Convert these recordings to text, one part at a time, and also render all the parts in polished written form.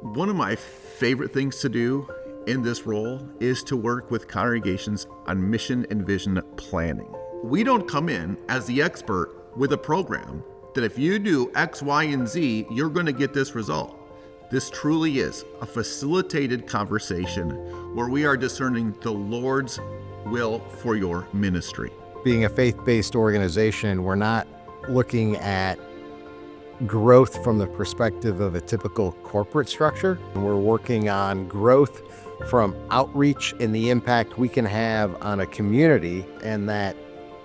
One of my favorite things to do in this role is to work with congregations on mission and vision planning. We don't come in as the expert with a program that if you do X, Y, and Z, you're going to get this result. This truly is a facilitated conversation where we are discerning the Lord's will for your ministry. Being a faith-based organization, we're not looking at growth from the perspective of a typical corporate structure. We're working on growth from outreach and the impact we can have on a community and that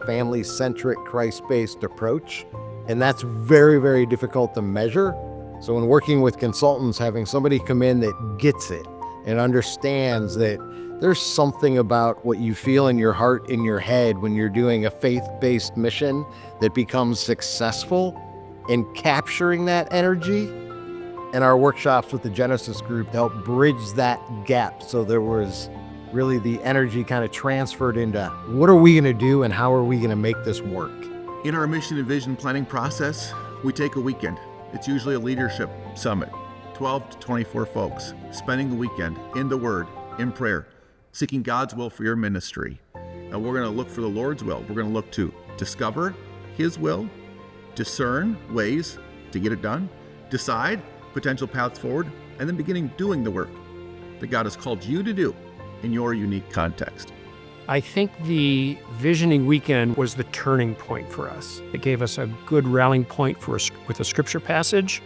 family-centric, Christ-based approach. And that's very, very difficult to measure. So when working with consultants, having somebody come in that gets it and understands that there's something about what you feel in your heart, in your head, when you're doing a faith-based mission that becomes successful in capturing that energy. And our workshops with the Genysys Group help bridge that gap. So there was really the energy kind of transferred into what are we going to do and how are we going to make this work? In our mission and vision planning process, we take a weekend. It's usually a leadership summit, 12 to 24 folks, spending the weekend in the Word, in prayer, seeking God's will for your ministry. And we're going to look for the Lord's will. We're going to look to discover His will, discern ways to get it done, decide potential paths forward, and then beginning doing the work that God has called you to do in your unique context. I think the visioning weekend was the turning point for us. It gave us a good rallying point with a scripture passage,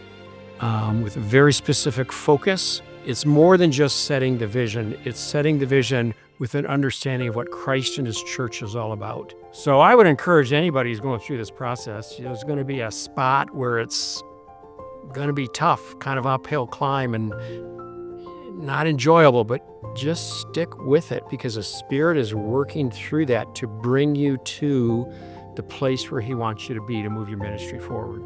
with a very specific focus. It's more than just setting the vision. It's setting the vision with an understanding of what Christ and His church is all about. So I would encourage anybody who's going through this process, there's going to be a spot where it's going to be tough, kind of uphill climb and not enjoyable, but just stick with it because the Spirit is working through that to bring you to the place where He wants you to be to move your ministry forward.